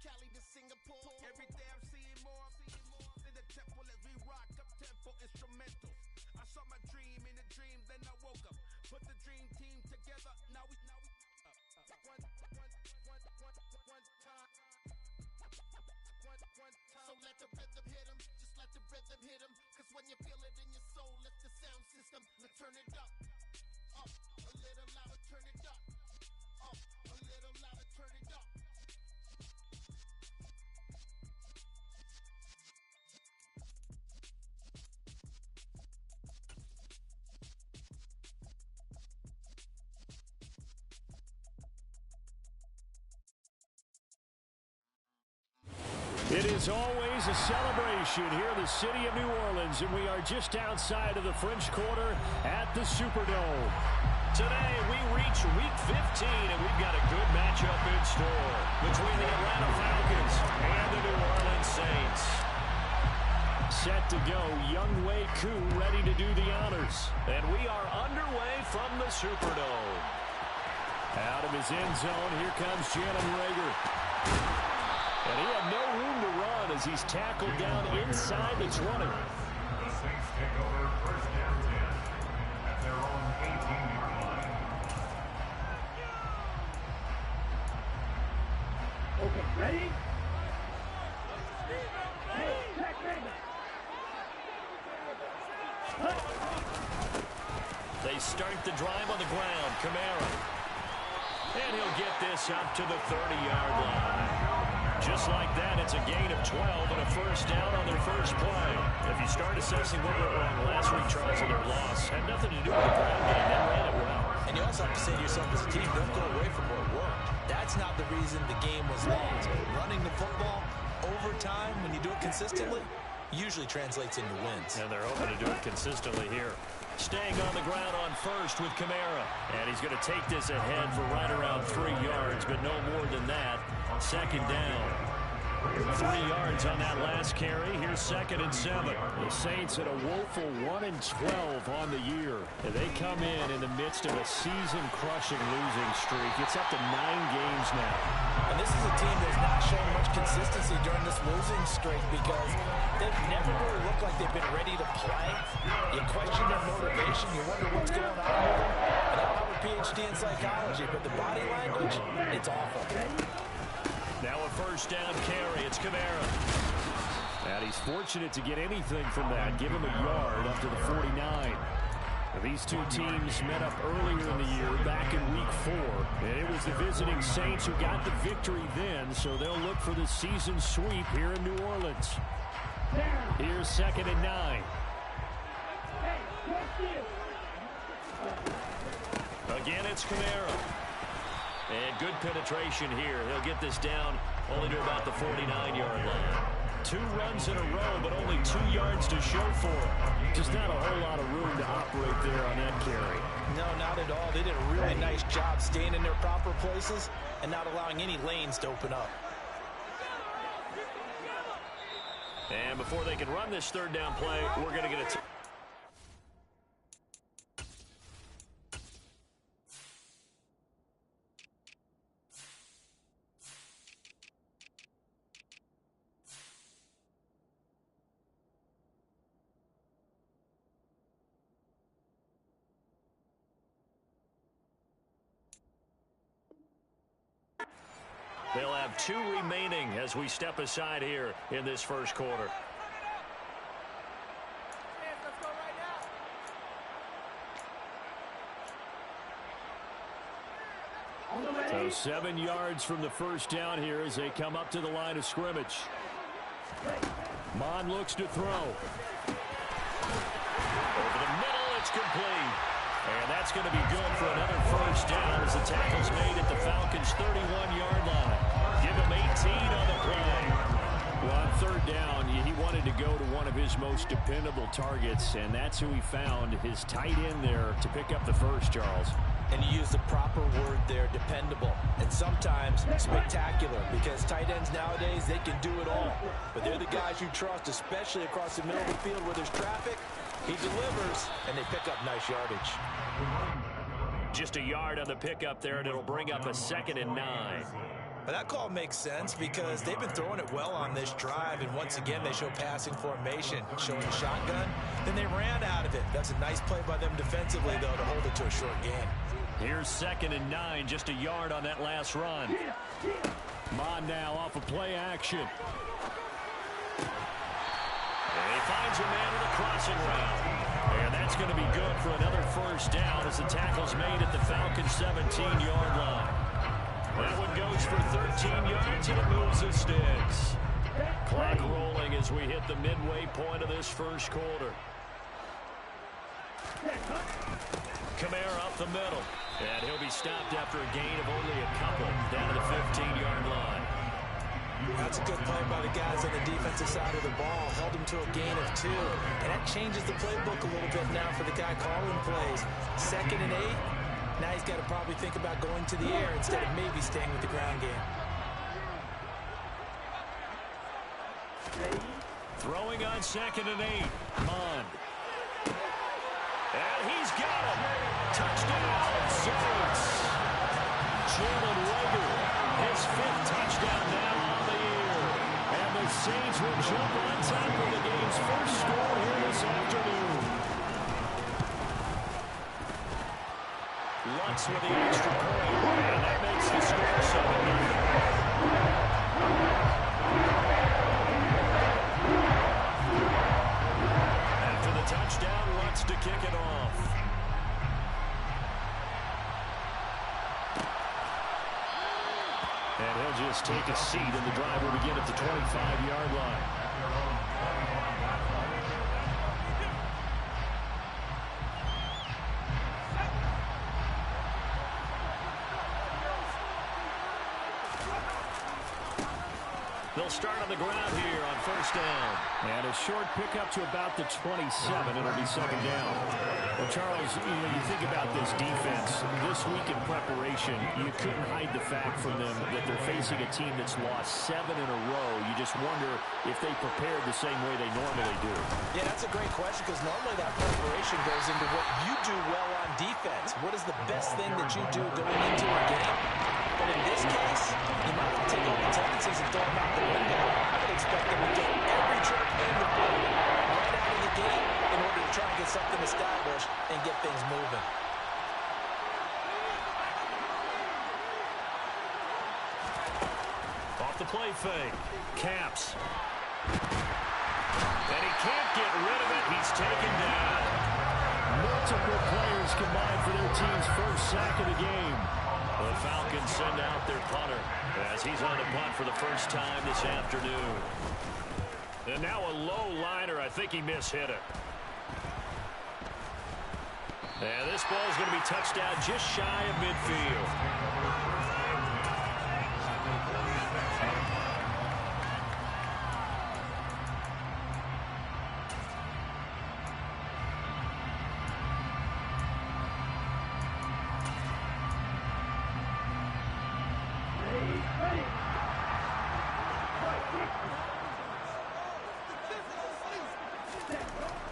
Cali to Singapore. Every day I'm seeing more in the temple as we rock up tempo instrumentals. I saw my dream in a dream, then I woke up. Put the dream team together. Now we one time. So let the rhythm hit 'em, just let the rhythm hit 'em. Cause when you feel it in your soul, let the sound system, let's turn it up. Up, a little louder, turn it up. Up, a little louder, turn it up. It is always a celebration here in the city of New Orleans, and we are just outside of the French Quarter at the Superdome. Today, we reach Week 15, and we've got a good matchup in store between the Atlanta Falcons and the New Orleans Saints. Set to go, Younghoe Koo ready to do the honors. And we are underway from the Superdome. Out of his end zone, here comes Jalen Reagor. And he had no room to run as he's tackled down inside the 20. The Saints take over first down 10 at their own 18-yard line. Okay, ready? Hey, check, ready. They start the drive on the ground. Kamara. And he'll get this up to the 30-yard line. Just like that, it's a gain of 12 and a first down on their first play. If you start assessing what went wrong last week, Charles, and their loss, had nothing to do with the ground game. They ran it well. And you also have to say to yourself as a team, don't go away from what worked. That's not the reason the game was lost. Running the football over time, when you do it consistently, usually translates into wins. And they're hoping to do it consistently here. Staying on the ground on first with Kamara. And he's going to take this ahead for right around 3 yards, but no more than that. Second down. 3 yards on that last carry. Here's 2nd and 7. The Saints at a woeful 1-12 on the year. And they come in the midst of a season-crushing losing streak. It's up to 9 games now. And this is a team that's not showing much consistency during this losing streak because they've never really looked like they've been ready to play. You question their motivation. You wonder what's going on with them. And I don't have a PhD in psychology, but the body language, it's awful. Now a first down carry. It's Kamara. And he's fortunate to get anything from that. Give him a yard up to the 49. These two teams met up earlier in the year, back in Week 4. And it was the visiting Saints who got the victory then, so they'll look for the season sweep here in New Orleans. Here's 2nd and 9. Again, it's Kamara. And good penetration here. He'll get this down only to about the 49-yard line. 2 runs in a row, but only 2 yards to show for it. Just not a whole lot of room to operate there on that carry. No, not at all. They did a really nice job staying in their proper places and not allowing any lanes to open up. And before they can run this 3rd down play, we're going to get a... They'll have 2 remaining as we step aside here in this first quarter. So 7 yards from the first down here as they come up to the line of scrimmage. Mon looks to throw. Over the middle, it's complete. And that's going to be good for another first down as the tackle's made at the Falcons' 31-yard line. Give him 18 on the play. Well, on 3rd down, he wanted to go to one of his most dependable targets, and that's who he found, his tight end there, to pick up the first, Charles. And you use the proper word there, dependable, and sometimes spectacular, because tight ends nowadays, they can do it all. But they're the guys you trust, especially across the middle of the field where there's traffic. He delivers, and they pick up nice yardage. Just a yard on the pickup there, and it'll bring up a 2nd and 9. But that call makes sense because they've been throwing it well on this drive, and once again they show passing formation, showing a shotgun. Then they ran out of it. That's a nice play by them defensively, though, to hold it to a short gain. Here's 2nd and 9, just a yard on that last run. Mon now off of play action. And he finds a man with a crossing route. And that's going to be good for another first down as the tackle's made at the Falcons' 17-yard line. That one goes for 13 yards, and it moves the sticks. Clock rolling as we hit the midway point of this first quarter. Kamara up the middle. And he'll be stopped after a gain of only a couple down to the 15-yard line. That's a good play by the guys on the defensive side of the ball. Held him to a gain of 2. And that changes the playbook a little bit now for the guy calling plays. 2nd and 8. Now he's got to probably think about going to the air instead of maybe staying with the ground game. Throwing on 2nd and 8. Mond. And he's got him. Touchdown, Saints. Jalen Rager, his 5th touchdown now on the year. And the Saints will jump on top of the game's first score here this afternoon. Lutz with the extra point, and that makes the score 7-0. After the touchdown, Lutz to kick it off. And he'll just take a seat, and the drive will begin at the 25-yard line. They'll start on the ground here on first down. And a short pickup to about the 27. It'll be 2nd down. Well, Charles, you think about this defense. This week in preparation, you couldn't hide the fact from them that they're facing a team that's lost 7 in a row. You just wonder if they prepared the same way they normally do. Yeah, that's a great question because normally that preparation goes into what you do well on defense. What is the best thing that you do going into a game? But in this case, you might not take all the tendencies and throw them out the window. I would expect them to get every trick in the book right out of the gate in order to try and get something established and get things moving. Off the play fake. Caps. And he can't get rid of it. He's taken down. Multiple players combined for their team's first sack of the game. The Falcons send out their punter as he's on the punt for the first time this afternoon. And now a low liner. I think he mishit it. And this ball is going to be touched down just shy of midfield.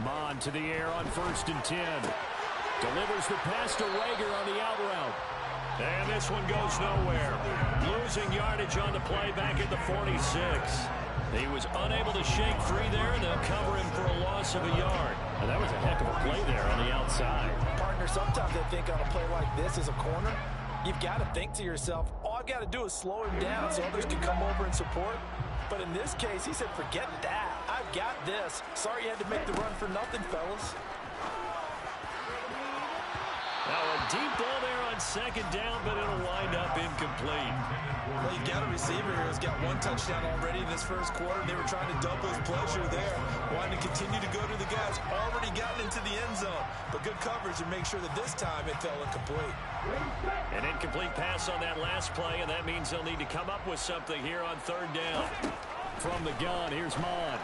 Mon to the air on 1st and 10. Delivers the pass to Rager on the out route. And this one goes nowhere. Losing yardage on the play back at the 46. He was unable to shake free there, and they'll cover him for a loss of a yard. And that was a heck of a play there on the outside. Partner, sometimes I think on a play like this as a corner, you've got to think to yourself, all I've got to do is slow him down so others can come over and support. But in this case, he said, forget that. I've got this. Sorry you had to make the run for nothing, fellas. Now a deep ball there on 2nd down, but it'll wind up incomplete. Well, you got a receiver here who's got 1 touchdown already in this first quarter. They were trying to double his pleasure there. Wanting to continue to go to the guys already gotten into the end zone. But good coverage and make sure that this time it fell incomplete. An incomplete pass on that last play, and that means they'll need to come up with something here on 3rd down. From the gun, here's Mon.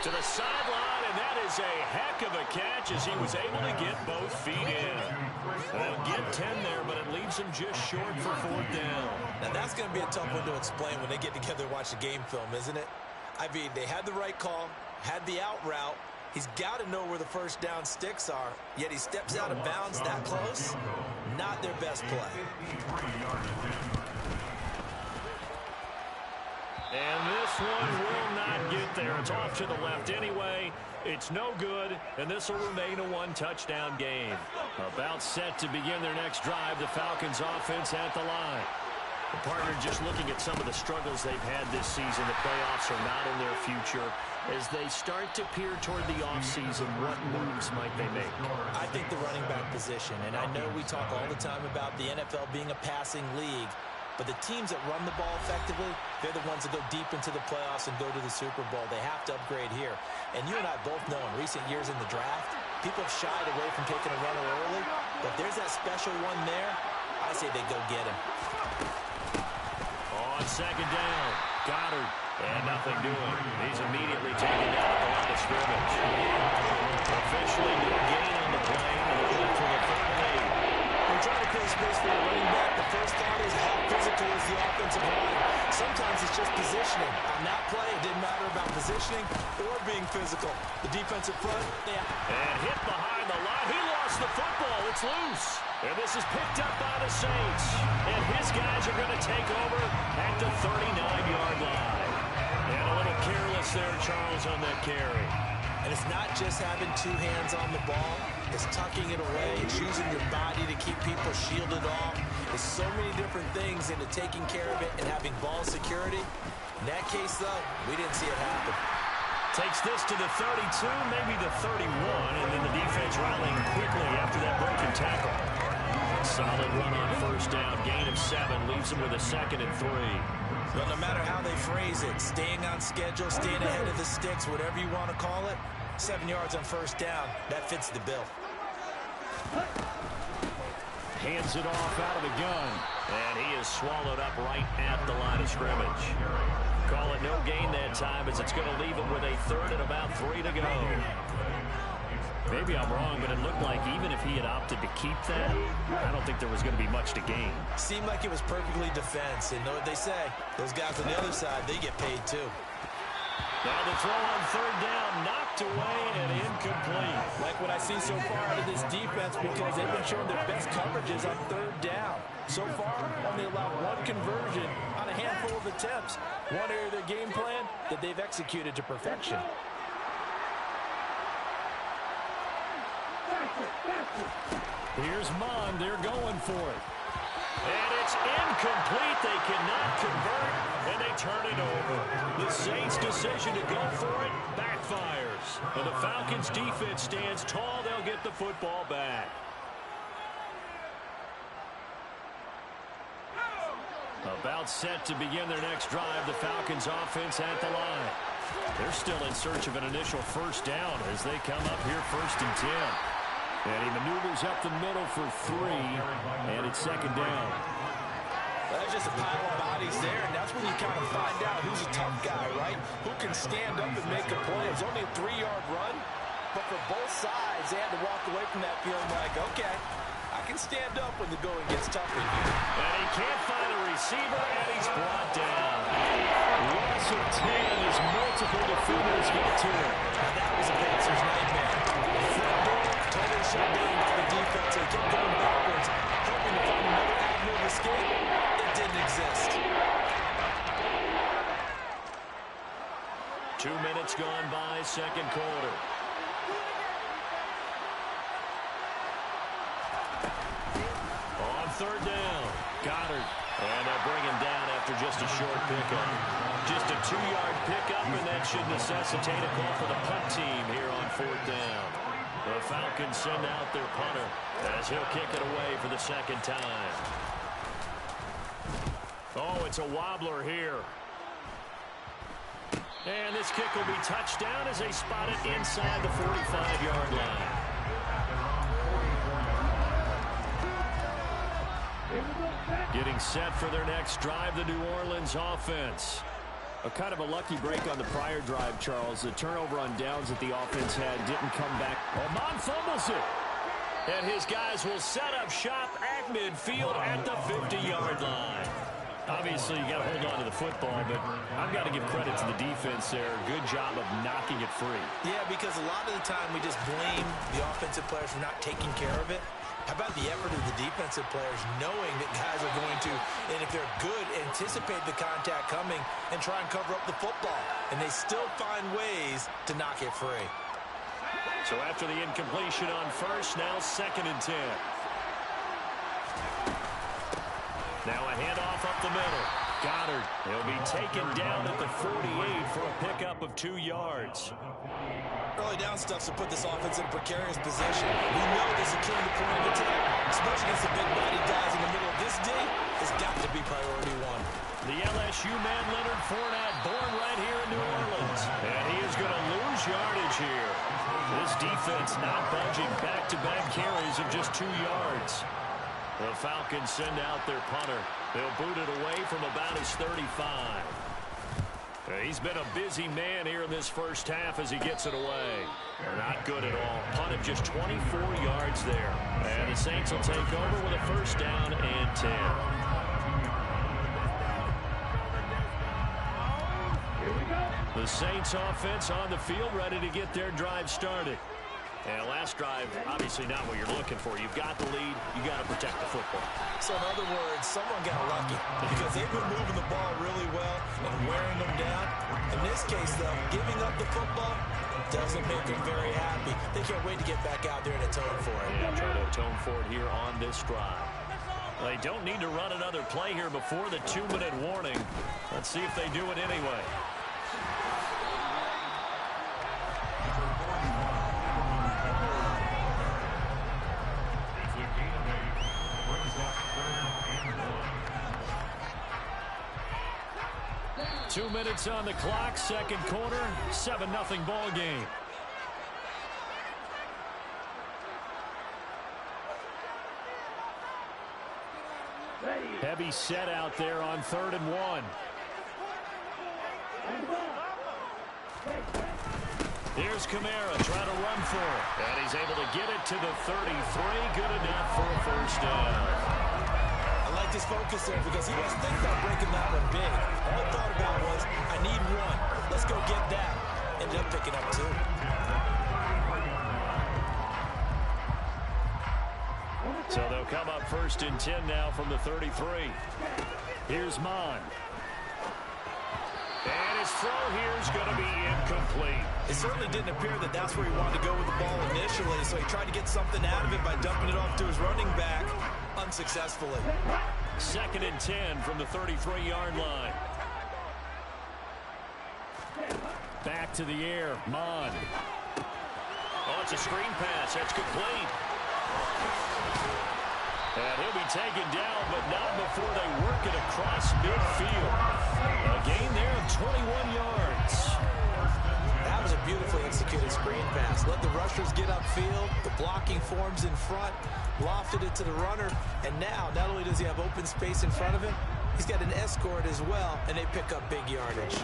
To the sideline, and that is a heck of a catch as he was able to get both feet in. They'll get 10 there, but it leaves him just short for 4th down. Now that's going to be a tough one to explain when they get together and watch the game film, isn't it? I mean, they had the right call, had the out route. He's got to know where the first down sticks are, yet he steps out of bounds that close. Not their best play. And this one will not get there. It's off to the left anyway. It's no good, and this will remain a one-touchdown game. About set to begin their next drive, the Falcons offense at the line. The partner, just looking at some of the struggles they've had this season, the playoffs are not in their future. As they start to peer toward the offseason, what moves might they make? I think the running back position, and I know we talk all the time about the NFL being a passing league, but the teams that run the ball effectively, they're the ones that go deep into the playoffs and go to the Super Bowl. They have to upgrade here. And you and I both know in recent years in the draft, people have shied away from taking a runner early, but there's that special one there. I say they go get him. On second down, Goddard, and nothing doing. He's immediately taken down at the line of scrimmage. Officially no gain on the play, and they're left for the 38. When trying to create space for a running back, the first thought is how physical is the offensive line. Sometimes it's just positioning. On that play, it didn't matter about positioning or being physical. The defensive front, yeah. And hit behind the line. He lost the football. It's loose. And this is picked up by the Saints. And his guys are going to take over at the 39-yard line. And a little careless there, Charles, on that carry. And it's not just having two hands on the ball. It's tucking it away. It's using your body to keep people shielded off. There's so many different things into taking care of it and having ball security. In that case, though, we didn't see it happen. Takes this to the 32, maybe the 31, and then the defense rallying quickly after that broken tackle. Solid run on first down. Gain of 7 leaves them with a 2nd and 3. Well, no matter how they phrase it, staying on schedule, staying ahead of the sticks, whatever you want to call it, 7 yards on first down, that fits the bill. Hands it off out of the gun, and he is swallowed up right at the line of scrimmage. Call it no gain that time, as it's going to leave him with a 3rd and about 3 to go. Maybe I'm wrong, but it looked like even if he had opted to keep that, I don't think there was going to be much to gain. Seemed like it was perfectly defense, and know what they say, those guys on the other side, they get paid too. Now the throw on 3rd down, knocked away and incomplete. Like what I see so far out of this defense, because they've been showing their best coverages on 3rd down. So far, only allowed 1 conversion on a handful of attempts. One area of their game plan that they've executed to perfection. Here's Mond. They're going for it. And it's incomplete. They cannot convert, and they turn it over. The Saints' decision to go for it backfires. And the Falcons' defense stands tall. They'll get the football back. About set to begin their next drive, the Falcons' offense at the line. They're still in search of an initial first down as they come up here 1st and 10. And he maneuvers up the middle for 3, and it's 2nd down. That's just a pile of bodies there, and that's when you kind of find out who's a tough guy, right? Who can stand up and make a play. It was only a 3-yard run, but for both sides, they had to walk away from that feeling like, okay, I can stand up when the going gets tough in here. And he can't find a receiver, and he's brought down. Loss of 10 as multiple defenders get to him. And that was a Panthers' nightmare. Totally shut down by the defense. They kept going backwards, hoping to find another avenue of escape. It didn't exist. 2 minutes gone by, 2nd quarter. On 3rd down, Goddard. And they'll bring him down after just a short pickup. Just a 2-yard pickup, and that should necessitate a call for the punt team here on 4th down. The Falcons send out their punter as he'll kick it away for the 2nd time. Oh, it's a wobbler here. And this kick will be touchdown as they spot it inside the 45-yard line. Getting set for their next drive, the New Orleans offense. A kind of a lucky break on the prior drive, Charles. The turnover on downs that the offense had didn't come back. Mond fumbles it. And his guys will set up shop at midfield at the 50-yard line. Obviously, you got to hold on to the football, but I've got to give credit to the defense there. Good job of knocking it free. Yeah, because a lot of the time we just blame the offensive players for not taking care of it. How about the effort of the defensive players knowing that guys are going to, and if they're good, anticipate the contact coming and try and cover up the football. And they still find ways to knock it free. So after the incompletion on first, now 2nd and 10. Now a handoff up the middle. Goddard. He'll be taken down at the 48 for a pickup of 2 yards. Early down stuff to put this offense in a precarious position. We know this is killing the point of attack, especially against the big body guys in the middle of this day. Has got to be priority 1. The LSU man, Leonard Fournette, born right here in New Orleans. And he is going to lose yardage here. This defense not budging. Back-to-back carries of just 2 yards. The Falcons send out their punter. They'll boot it away from about his 35. He's been a busy man here in this first half as he gets it away. Not good at all. Punted just 24 yards there. And the Saints will take over with a 1st down and 10. The Saints offense on the field ready to get their drive started. And last drive, obviously not what you're looking for. You've got the lead. You got to protect the football. So in other words, someone got lucky because they've been moving the ball really well and wearing them down. In this case, though, giving up the football doesn't make them very happy. They can't wait to get back out there and atone for it. Yeah, try to atone for it here on this drive. They don't need to run another play here before the 2-minute warning. Let's see if they do it anyway. Two minutes on the clock, 2nd quarter, 7-0 ball game. Heavy set out there on 3rd and 1. Here's Kamara trying to run for it. And he's able to get it to the 33. Good enough for a 1st down. I like his focus there because he wasn't thinking about breaking that one big. All he thought about was, I need 1. Let's go get that. Ended up picking up 2. So they'll come up 1st and 10 now from the 33. Here's Mon. And his throw here is going to be incomplete. It certainly didn't appear that that's where he wanted to go with the ball initially, so he tried to get something out of it by dumping it off to his running back unsuccessfully. 2nd and 10 from the 33-yard line. Back to the air, Mon. Oh, it's a screen pass. That's complete. And he'll be taken down, but not before they work it across midfield. A gain there of 21 yards. That was a beautifully executed screen pass. Let the rushers get upfield. The blocking forms in front. Lofted it to the runner. And now, not only does he have open space in front of him, he's got an escort as well, and they pick up big yardage.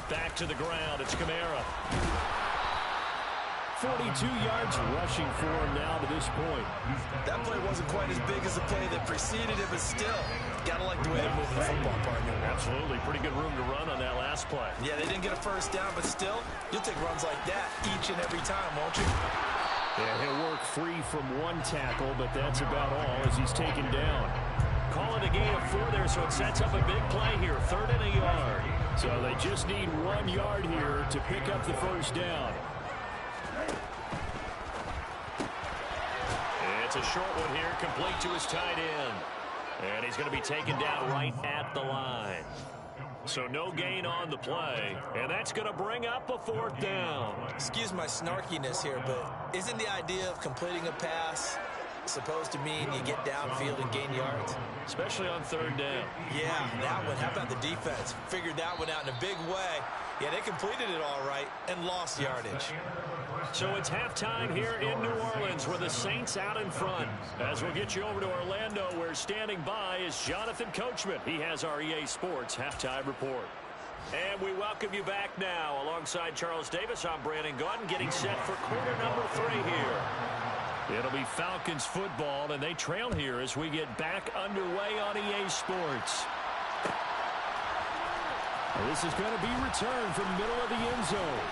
Back to the ground. It's Kamara. 42 yards rushing for him now to this point. That play wasn't quite as big as the play that preceded it, but still, gotta like the way they're moving the football, partner. Absolutely. Pretty good room to run on that last play. Yeah, they didn't get a 1st down, but still, you'll take runs like that each and every time, won't you? Yeah, he'll work free from 1 tackle, but that's about all as he's taken down. Call it a gain of 4 there, so it sets up a big play here. 3rd and a yard. So they just need 1 yard here to pick up the 1st down. It's a short one here, complete to his tight end. And he's going to be taken down right at the line. So no gain on the play, and that's going to bring up a 4th down. Excuse my snarkiness here, but isn't the idea of completing a pass supposed to mean you get downfield and gain yards? Especially on 3rd down. Yeah, that one. How about the defense? Figured that one out in a big way. Yeah, they completed it all right and lost yardage. So it's halftime here in New Orleans with the Saints out in front. As we'll get you over to Orlando, where standing by is Jonathan Coachman. He has our EA Sports Halftime Report. And we welcome you back now. Alongside Charles Davis, I'm Brandon Gaudin, getting set for quarter number 3 here. It'll be Falcons football, and they trail here as we get back underway on EA Sports. This is going to be returned from middle of the end zone.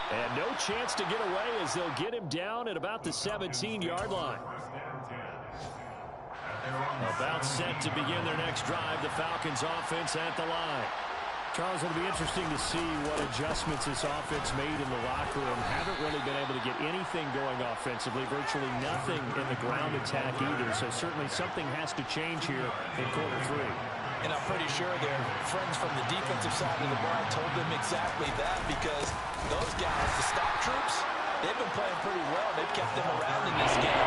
And no chance to get away as they'll get him down at about the 17-yard line. About set to begin their next drive, the Falcons offense at the line. Charles, it'll be interesting to see what adjustments this offense made in the locker room. Haven't really been able to get anything going offensively, virtually nothing in the ground attack either. So certainly something has to change here in quarter 3. And I'm pretty sure their friends from the defensive side of the ball told them exactly that, because those guys, the stop troops, they've been playing pretty well. They've kept them around in this game.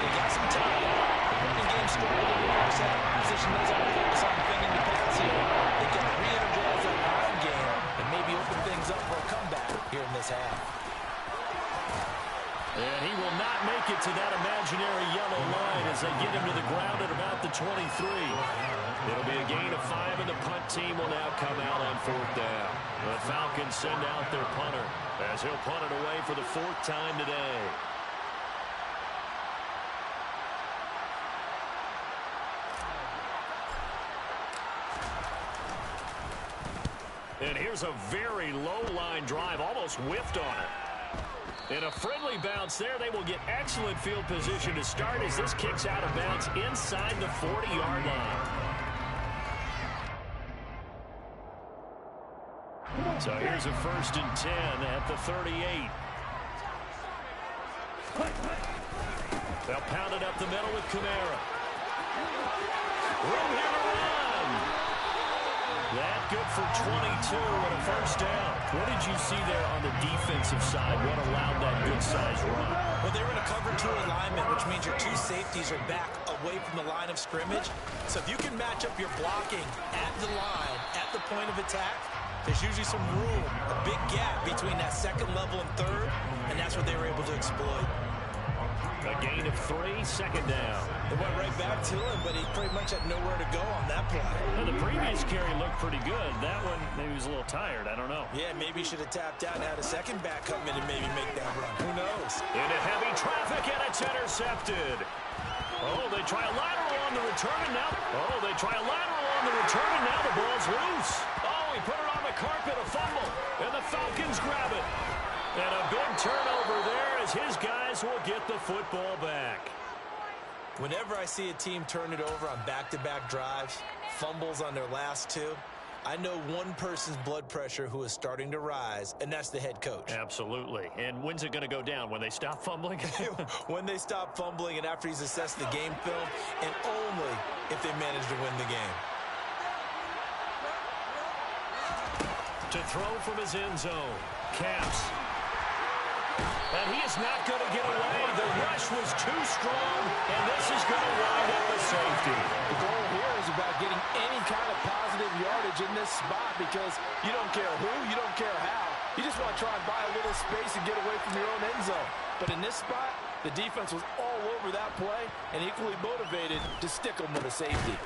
They got some time. The running game struggled in the first half. Position does have to focus on defending the pass here. They can re-energize that ground game and maybe open things up for a comeback here in this half. And he will not make it to that imaginary yellow line as they get him to the ground at about the 23. It'll be a gain of 5, and the punt team will now come out on 4th down. The Falcons send out their punter as he'll punt it away for the 4th time today. And here's a very low-line drive, almost whiffed on it. And a friendly bounce there. They will get excellent field position to start as this kicks out of bounds inside the 40-yard line. So here's a 1st and 10 at the 38. They'll pound it up the middle with Kamara. Room here to run. That good for 22 and a 1st down. What did you see there on the defensive side? What allowed that good-sized run? Well, they were in a cover 2 alignment, which means your 2 safeties are back away from the line of scrimmage. So if you can match up your blocking at the line, at the point of attack, there's usually some room, a big gap between that 2nd level and 3rd, and that's what they were able to exploit. A gain of 3, 2nd down. They went right back to him, but he pretty much had nowhere to go on that play. Well, the previous carry looked pretty good. That one, maybe he was a little tired. I don't know. Yeah, maybe he should have tapped out and had a 2nd back come in and maybe make that run. Who knows? Into heavy traffic, and it's intercepted. Oh, they try a lateral on the return, and now... Oh, they try a lateral on the return, and now the ball's loose. Oh, he put it on the carpet, a fumble, and the Falcons grab it. And a big turnover there as his guys will get the football back. Whenever I see a team turn it over on back-to-back drives, fumbles on their last 2, I know one person's blood pressure who is starting to rise, and that's the head coach. Absolutely. And when's it going to go down? When they stop fumbling? When they stop fumbling and after he's assessed the game film, and only if they manage to win the game. To throw from his end zone. Caps. And he is not going to get away. The rush was too strong, and this is going to wind up a safety. The goal here is about getting any kind of positive yardage in this spot, because you don't care who, you don't care how. You just want to try and buy a little space and get away from your own end zone. But in this spot, the defense was all over that play and equally motivated to stick them with a safety.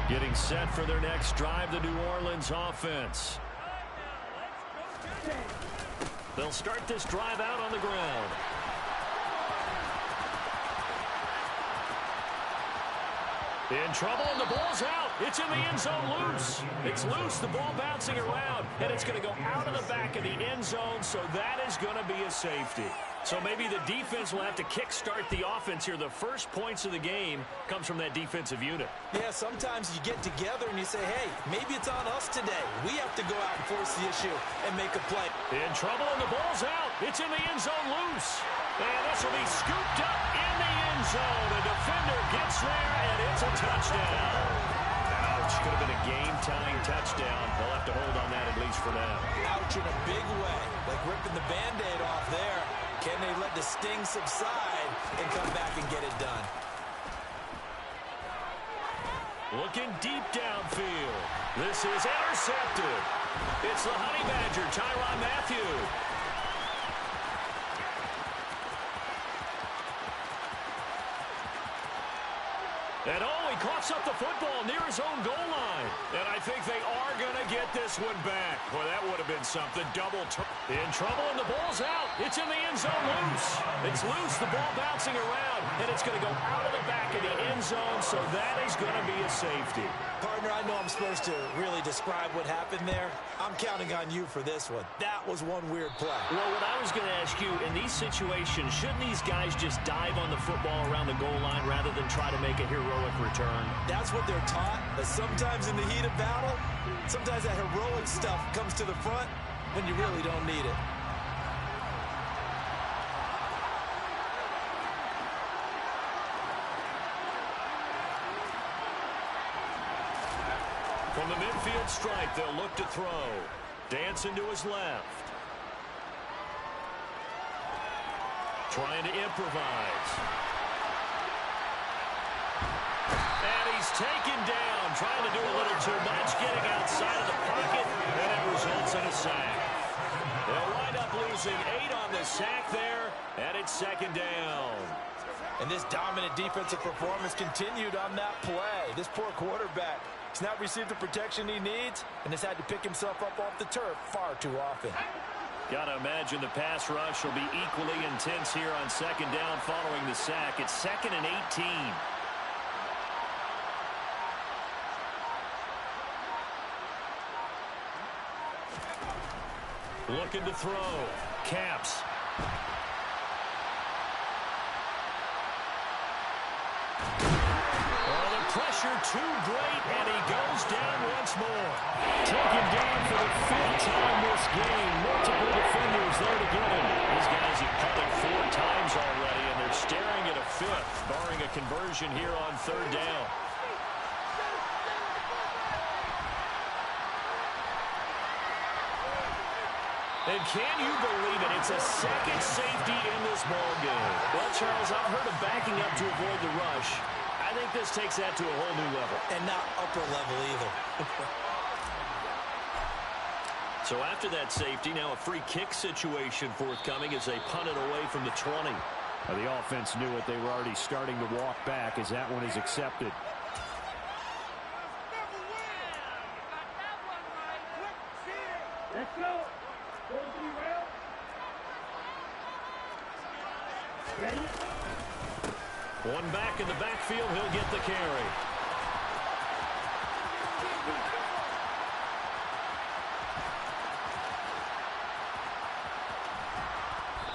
Getting set for their next drive, the New Orleans offense. They'll start this drive out on the ground. In trouble, and the ball's out. It's in the end zone loose. It's loose, the ball bouncing around, and it's going to go out of the back of the end zone, so that is going to be a safety. So maybe the defense will have to kickstart the offense here. The first points of the game comes from that defensive unit. Yeah, sometimes you get together and you say, hey, maybe it's on us today. We have to go out and force the issue and make a play. In trouble, and the ball's out. It's in the end zone loose. And this will be scooped up in the end zone. The defender gets there, and it's a touchdown. Ouch, could have been a game-tying touchdown. They'll have to hold on that at least for now. Ouch in a big way, like ripping the Band-Aid off there. Can they let the sting subside and come back and get it done? Looking deep downfield. This is intercepted. It's the Honey Badger, Tyrann Mathieu. And oh, he coughs up the football near his own goal line. And I think they are going to get this one back. Boy, that would have been something. In trouble, and the ball's out. It's in the end zone loose. It's loose, the ball bouncing around, and it's going to go out of the back of the end zone, so that is going to be a safety. Partner, I know I'm supposed to really describe what happened there. I'm counting on you for this one. That was one weird play. Well, what I was going to ask you, in these situations, shouldn't these guys just dive on the football around the goal line rather than try to make a heroic return? That's what they're taught, but sometimes in the heat of battle, sometimes that heroic stuff comes to the front when you really don't need it. From the midfield stripe, they'll look to throw. Dancing to his left. Trying to improvise. And he's taken down, trying to do a little too much, getting outside of the pocket, and it results in a sack. They'll wind up losing 8 on the sack there, and it's second down. And this dominant defensive performance continued on that play. This poor quarterback has not received the protection he needs and has had to pick himself up off the turf far too often. Got to imagine the pass rush will be equally intense here on second down following the sack. It's 2nd and 18. Looking to throw. Caps. Pressure too great, and he goes down once more. Taken down for the 5th time this game. Multiple defenders there to get him. These guys have punted 4 times already, and they're staring at a 5th, barring a conversion here on 3rd down. And can you believe it? It's a second safety in this ball game. Well, Charles, I've heard of backing up to avoid the rush. I think this takes that to a whole new level. And not upper level either. So after that safety, now a free kick situation forthcoming as they punt it away from the 20. The offense knew it. They were already starting to walk back as that one is accepted. Let's go. Ready? One back in the backfield, he'll get the carry.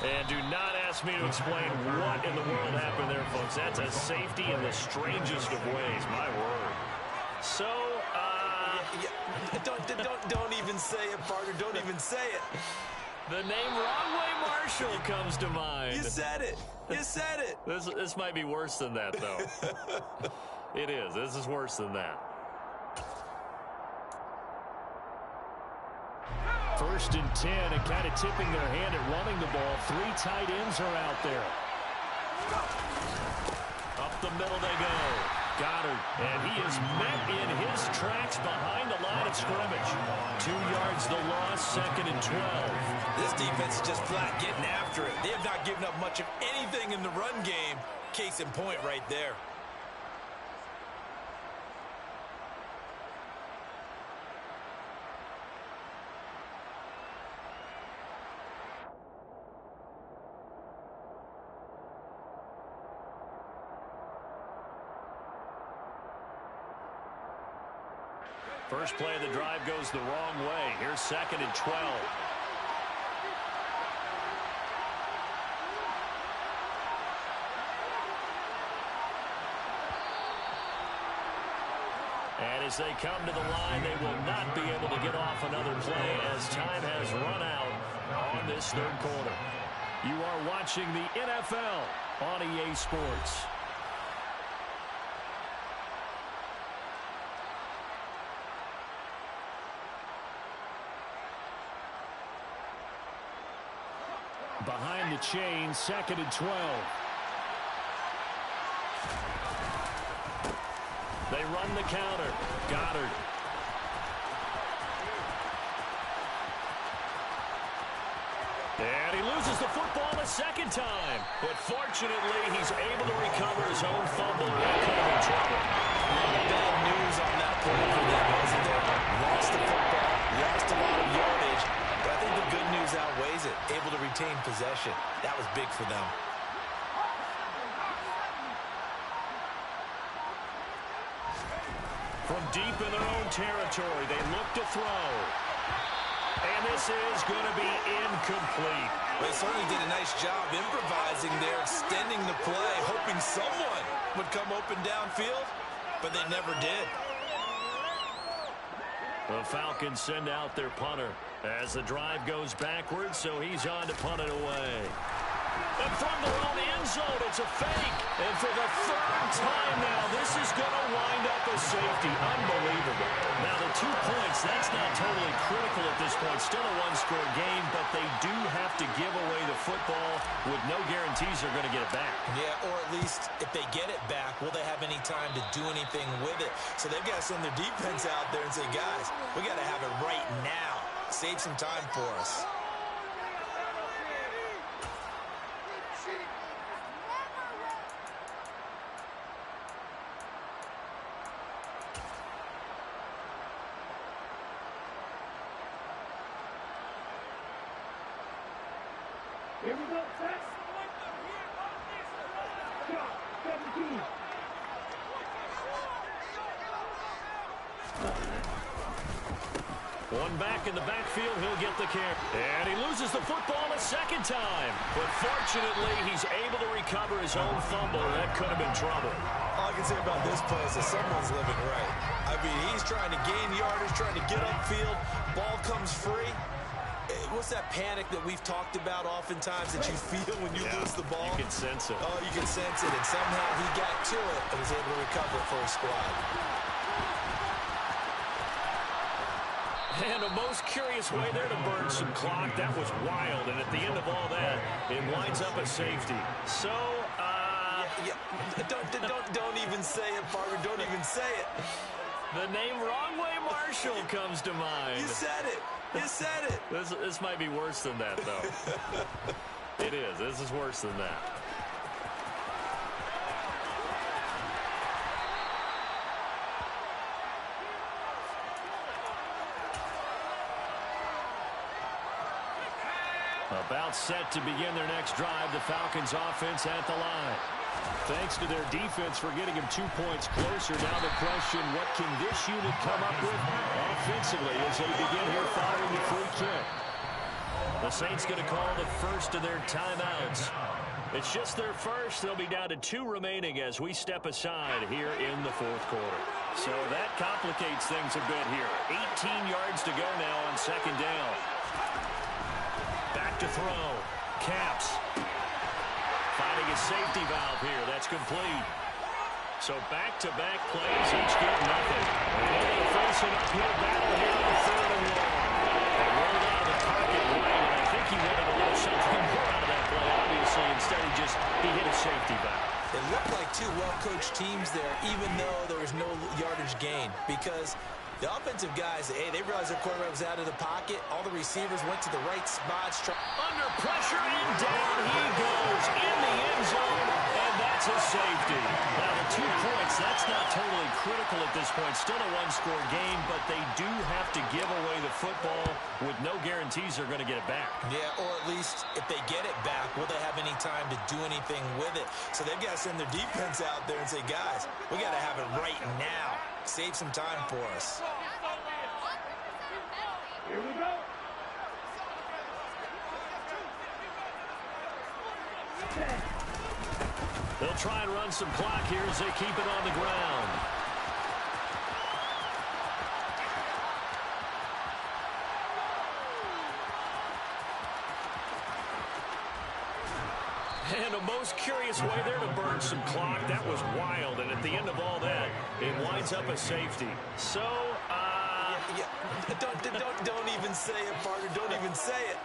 And do not ask me to explain what in the world happened there, folks. That's a safety in the strangest of ways, my word. So, Don't even say it, partner. Don't even say it. The name Wrong Way Marshall comes to mind. You said it. You said it. This might be worse than that, though. It is. This is worse than that. 1st and 10, and kind of tipping their hand at running the ball. 3 tight ends are out there. Up the middle they go. Goddard, and he is met in his tracks behind the line of scrimmage. 2 yards the loss, 2nd and 12. This defense is just flat getting after it. They have not given up much of anything in the run game. Case in point right there. First play of the drive goes the wrong way. Here's 2nd and 12. And as they come to the line, they will not be able to get off another play as time has run out on this 3rd quarter. You are watching the NFL on EA Sports. Behind the chain, 2nd and 12. They run the counter. Goddard. And he loses the football a second time. But fortunately, he's able to recover his own fumble. That could have been trouble. A lot of bad news on that play for them, wasn't there? Lost the football, lost a lot of yardage. But I think the good news outweighs it. Able to retain possession. That was big for them. From deep in their own territory, they look to throw. And this is going to be incomplete. They certainly did a nice job improvising there, extending the play, hoping someone would come open downfield, but they never did. The Falcons send out their punter as the drive goes backwards, so he's on to punt it away. And from their own end zone, it's a fake. And for the third time now, this is going to wind up a safety. Unbelievable. Now, the 2 points, that's not totally critical at this point. Still a one-score game, but they do have to give away the football with no guarantees they're going to get it back. Yeah, or at least if they get it back, will they have any time to do anything with it? So they've got to send their defense out there and say, guys, we got to have it right now. Save some time for us. Here we go, set. Shot, 17. One back in the backfield, he'll get the carry. And he loses the football a second time. But fortunately, he's able to recover his own fumble. That could have been trouble. All I can say about this play is that someone's living right. I mean, he's trying to gain yardage, trying to get upfield. Ball comes free. What's that panic that we've talked about oftentimes that you feel when you lose the ball? You can sense it. Oh, you can sense it. And somehow he got to it and was able to recover it for his squad. And a most curious way there to burn some clock. That was wild. And at the end of all that, it winds up a safety. So, Don't even say it, partner. Don't even say it. the name Wrong Way Marshall comes to mind. You said it. You said it. This might be worse than that, though. It is. This is worse than that. About set to begin their next drive, the Falcons offense at the line. Thanks to their defense for getting him 2 points closer. Now the question, what can this unit come up with offensively as they begin here following the free kick? The Saints going to call the first of their timeouts. It's just their first. They'll be down to 2 remaining as we step aside here in the fourth quarter. So that complicates things a bit here. 18 yards to go now on second down. Back to throw. Caps. Finding a safety valve here. That's complete. So back-to-back plays, each get nothing. And they face an uphill battle here on third and long. They rolled out of the pocket right, and I think he wanted a little something more out of that play, obviously. Instead, he hit a safety valve. It looked like 2 well-coached teams there, even though there was no yardage gain, because the offensive guys, they realized their quarterback was out of the pocket. All the receivers went to the right spots. Under pressure, and down he goes in the end zone, and that's a safety. Now, the 2 points, that's not totally critical at this point. Still a one-score game, but they do have to give away the football with no guarantees they're going to get it back. Yeah, or at least if they get it back, will they have any time to do anything with it? So they've got to send their defense out there and say, guys, we got to have it right now. Save some time for us. Here we go. They'll try and run some clock here as they keep it on the ground. And a most curious way there to burn some clock. That was wild, and at the end of all that, it winds up a safety. So, Don't even say it, partner. Don't even say it.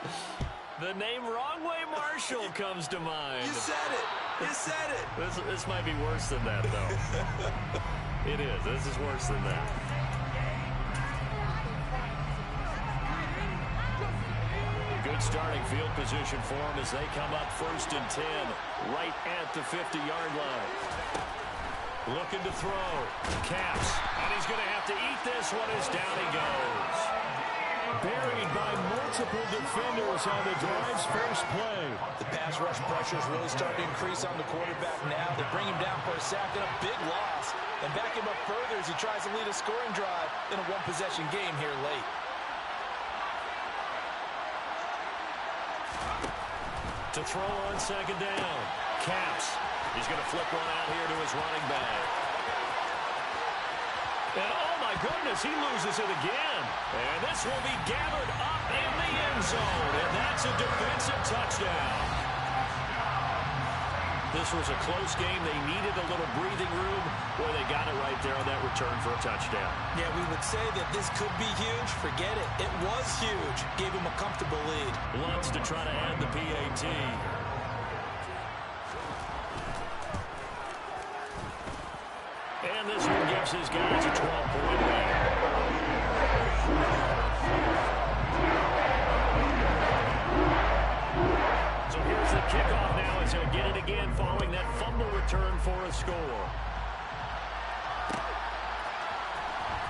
the name Wrong Way Marshall comes to mind. You said it. You said it. This might be worse than that, though. It is. This is worse than that. Good Good starting field position for them as they come up 1st and 10 right at the 50-yard line. Looking to throw. Caps. And he's going to have to eat this one as down he goes. Buried by multiple defenders on the drive's first play. The pass rush pressure is really starting to increase on the quarterback now. They bring him down for a sack and a big loss. And back him up further as he tries to lead a scoring drive in a one-possession game here late. To throw on 2nd down. Caps. He's going to flip one out here to his running back. And oh my goodness, he loses it again. And this will be gathered up in the end zone. And that's a defensive touchdown. This was a close game. They needed a little breathing room. Boy, they got it right there on that return for a touchdown. Yeah, we would say that this could be huge. Forget it. It was huge. Gave him a comfortable lead. Lutz to try to add the PAT. And this one gives his guys a 12-point lead. So here's the kickoff now as he'll get it again following that fumble return for a score.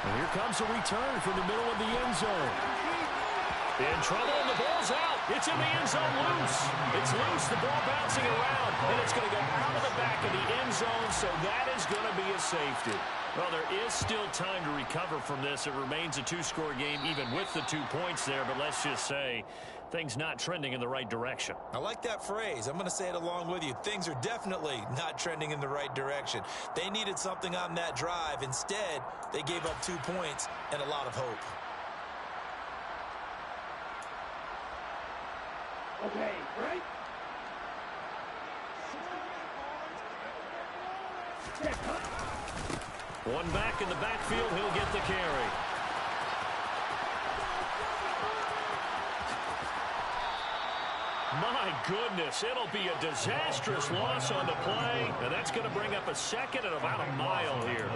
And here comes a return from the middle of the end zone. In trouble, and the ball's out. It's in the end zone loose. It's loose, the ball bouncing around, and it's going to go out of the back of the end zone, so that is going to be a safety. Well, there is still time to recover from this. It remains a 2-score game, even with the 2 points there, but let's just say things not trending in the right direction. I like that phrase. I'm going to say it along with you. Things are definitely not trending in the right direction. They needed something on that drive. Instead, they gave up 2 points and a lot of hope. Okay, right? One back in the backfield, he'll get the carry. My goodness, it'll be a disastrous loss on the play, and that's going to bring up a second and about a mile here.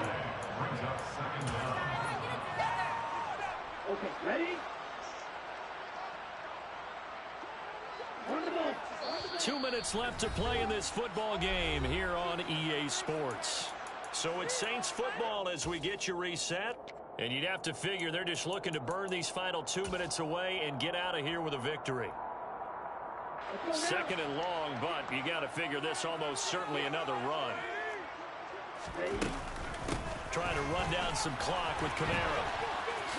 Okay, ready? 2 minutes left to play in this football game here on EA Sports. So it's Saints football as we get you reset. And you'd have to figure they're just looking to burn these final 2 minutes away and get out of here with a victory. 2nd and long, but you got to figure this almost certainly another run. Trying to run down some clock with Kamara.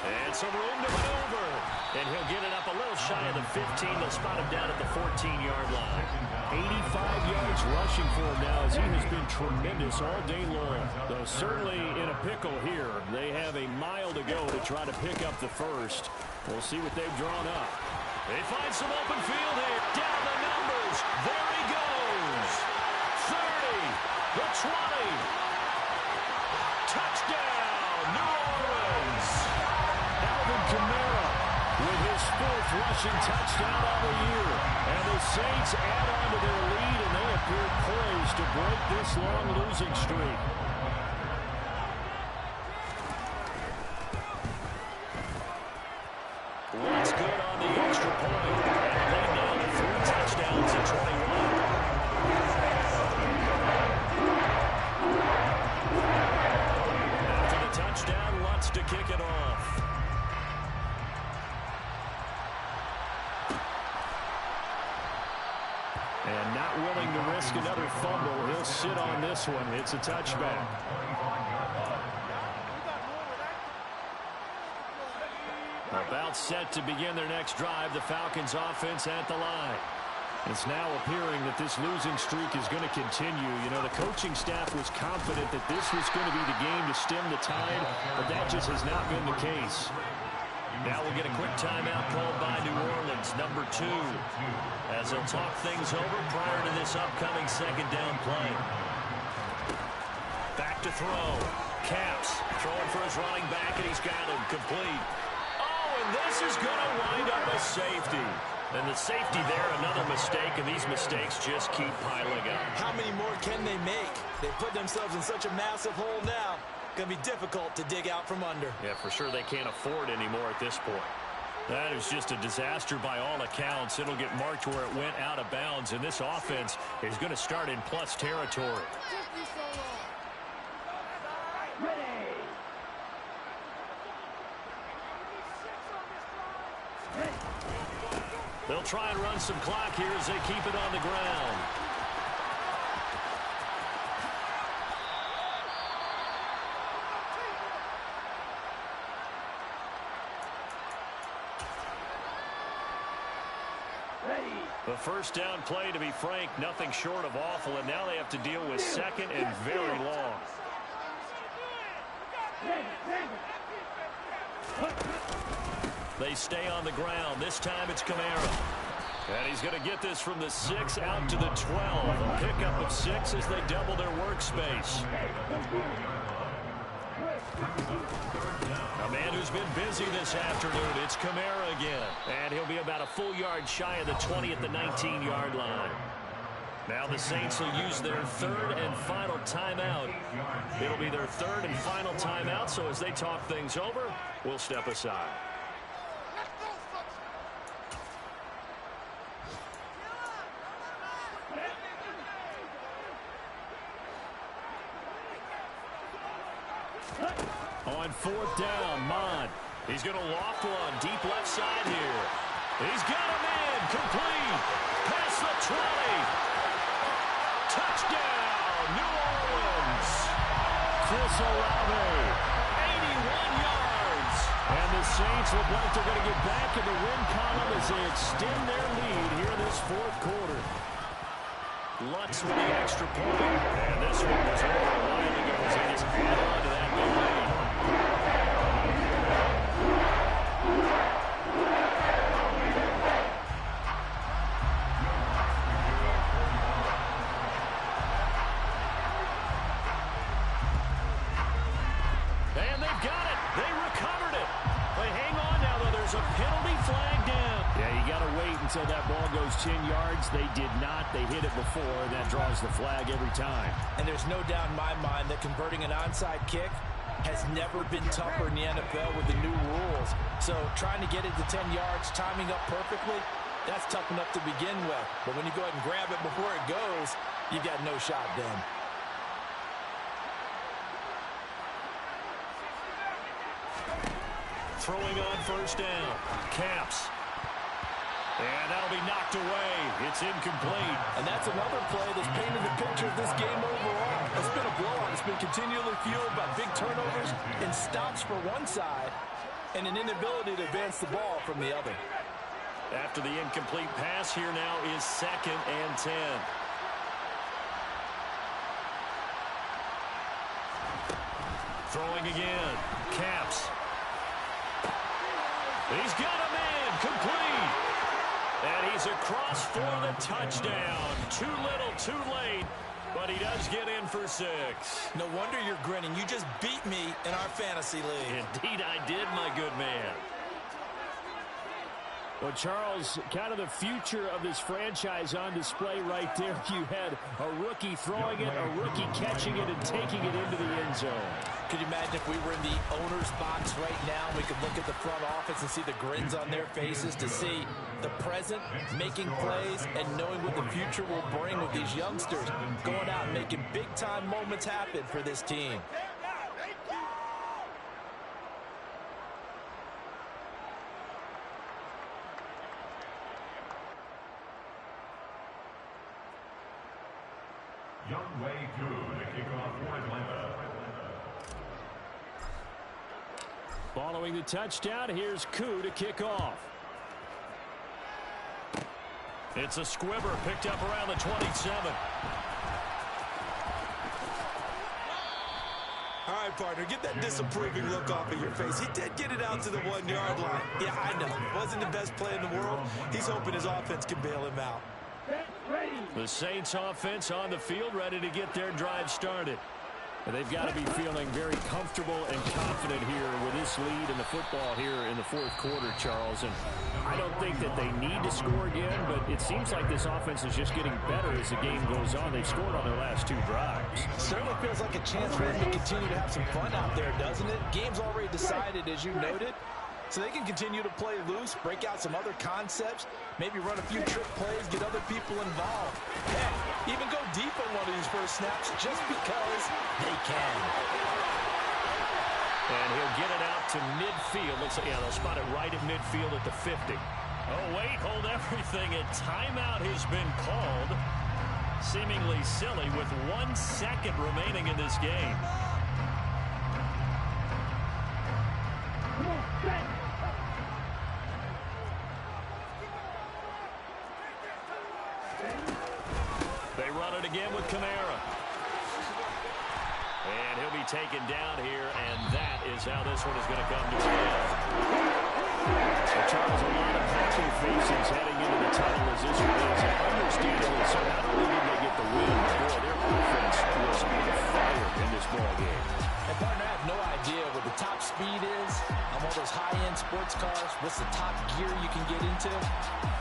And some room to maneuver. And he'll get it up a little shy of the 15. They'll spot him down at the 14-yard line. 85 yards rushing for him now as he has been tremendous all day long. Though certainly in a pickle here. They have a mile to go to try to pick up the first. We'll see what they've drawn up. They find some open field here. Down the numbers. There he goes. 30. The 20. Touchdown, New Orleans. Kamara with his 4th rushing touchdown of the year. And the Saints add on to their lead, and they appear poised to break this long losing streak. What's good on the extra point? And they now have 3 touchdowns at 21. After the touchdown, Lutz to kick it off. And not willing to risk another fumble. He'll sit on this one. It's a touchback. About set to begin their next drive. The Falcons offense at the line. It's now appearing that this losing streak is going to continue. You know, the coaching staff was confident that this was going to be the game to stem the tide, but that just has not been the case. Now we'll get a quick timeout called by New Orleans, number 2, as they'll talk things over prior to this upcoming 2nd down play. Back to throw. Caps throwing for his running back, and he's got him complete. Oh, and this is going to wind up a safety. And the safety there, another mistake, and these mistakes just keep piling up. How many more can they make? They put themselves in such a massive hole now. Going to be difficult to dig out from under. Yeah, for sure they can't afford anymore at this point. That is just a disaster by all accounts. It'll get marked where it went out of bounds, and this offense is going to start in plus territory. They'll try and run some clock here as they keep it on the ground. The first down play, to be frank, nothing short of awful, and now they have to deal with second and very long. They stay on the ground. This time it's Kamara. And he's going to get this from the 6 out to the 12. A pickup of 6 as they double their workspace. A man who's been busy this afternoon, it's Kamara again. And he'll be about a full yard shy of the 20 at the 19-yard line. Now the Saints will use their third and final timeout. It'll be their third and final timeout, so as they talk things over, we'll step aside. On fourth down, Mond. He's going to loft one deep left side here. He's got a man complete. Past the 20. Touchdown, New Orleans. Chris Olave, 81 yards. And the Saints look like they're going to get back in the win column as they extend their lead here in this fourth quarter. Lutz with the extra point. And this one was over a while ago as they just add on to that big lead. And they've got it. They recovered it. They hang on now, though. There's a penalty flag down. Yeah, you got to wait until that ball goes 10 yards. They did not. They hit it before, and that draws the flag every time. And there's no doubt in my mind that converting an onside kick has never been tougher in the NFL with the new rules. So trying to get it to 10 yards, timing up perfectly, that's tough enough to begin with. But when you go ahead and grab it before it goes, you've got no shot then. Throwing on first down. Camps. And that'll be knocked away. It's incomplete. And that's another play that's painted the picture of this game overall. It's been a blowout. It's been continually fueled by big turnovers and stops for one side and an inability to advance the ball from the other. After the incomplete pass, here now is 2nd and 10. Throwing again. Caps. He's got a man complete. And he's across for the touchdown. Too little, too late. But he does get in for 6. No wonder you're grinning. You just beat me in our fantasy league. Indeed I did, my good man. Well, Charles, kind of the future of this franchise on display right there. You had a rookie throwing it, a rookie catching it, and taking it into the end zone. Could you imagine if we were in the owner's box right now, we could look at the front office and see the grins on their faces to see the present making plays and knowing what the future will bring with these youngsters going out and making big-time moments happen for this team. Young Way 2 to kick off for Atlanta. Following the touchdown, here's Koo to kick off. It's a squibber picked up around the 27. All right, partner, get that disapproving look off of your face. He did get it out to the 1 yard line. Yeah, I know. Wasn't the best play in the world. He's hoping his offense can bail him out. The Saints offense on the field, ready to get their drive started. And they've got to be feeling very comfortable and confident here with this lead in the football here in the fourth quarter, Charles. And I don't think that they need to score again, but it seems like this offense is just getting better as the game goes on. They've scored on their last 2 drives. Certainly feels like a chance for them to continue to have some fun out there, doesn't it? Game's already decided, as you noted. so they can continue to play loose, break out some other concepts, maybe run a few trick plays, get other people involved. Heck, even go deep on one of these first snaps just because they can. And he'll get it out to midfield. Looks like, yeah, they'll spot it right at midfield at the 50. Oh, wait, hold everything. A timeout has been called. Seemingly silly with 1 second remaining in this game. Come on, set. They run it again with Kamara. And he'll be taken down here, and that is how this one is going to come to an end. So, Charles, a lot of happy faces heading into the title as this one is understandable. So not only did they get the win, boy, their offense was on fire in this ball game. And partner, I have no idea what the top speed is on all those high-end sports cars. What's the top gear you can get into?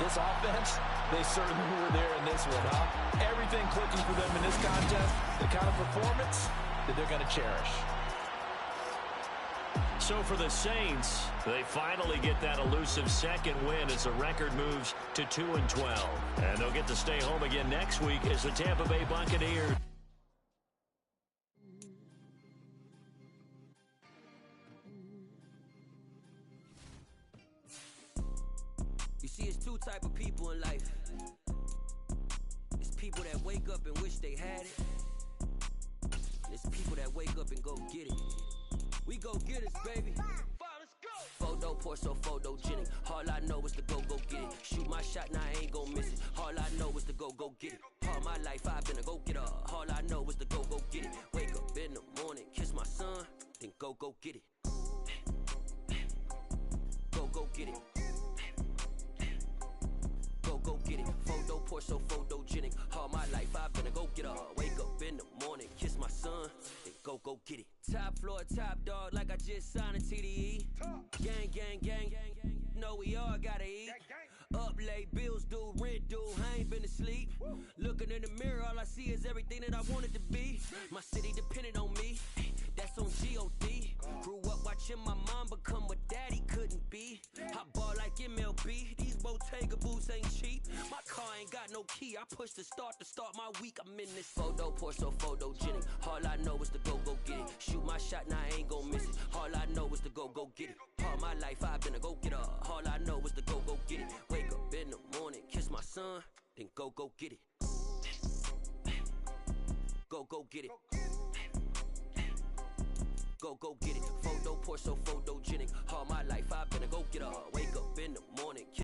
This offense, they certainly were there in this one, huh? Everything clicking for them in this contest, the kind of performance that they're going to cherish. So for the Saints, they finally get that elusive second win as the record moves to 2-12. And they'll get to stay home again next week as the Tampa Bay Buccaneers. You see, it's two type of people in life. It's people that wake up and wish they had it. And it's people that wake up and go get it. We go get it, baby. Photo poor, so photogenic. All I know is to go get it. Shoot my shot, now I ain't gon' miss it. All I know is to go get it. All my life I've been a go-getter. All I know is to go get it. Wake up in the morning, kiss my son, then go get it. Go get it. Go get it. Photo poor, so photogenic. All my life I've been a go-getter. Wake up in the morning, kiss my son, then go get it. Top floor, top dog, like I just signed a TDE. Gang, gang, gang, gang, gang. No, we all gotta eat. Up late, bills due, rent due, I ain't been asleep. Looking in the mirror, all I see is everything that I wanted to be. My city depended on me, that's on G.O.D. Grew up watching my mom become what daddy couldn't be. I ball like MLB, these Bottega boots ain't cheap. My car ain't got no key, I push the start to start my week. I'm in this photo poor, so photogenic. All I know is to go get it. Shoot my shot, now I ain't gon' miss it. All I know is to go get it. All my life I've been a go-getter. All I know is to go get it. Wake up in the morning, kiss my son, then go get it. Go get it. Go get it. Photo poor, so photogenic. All my life I've been a go-getter. Wake up in the morning.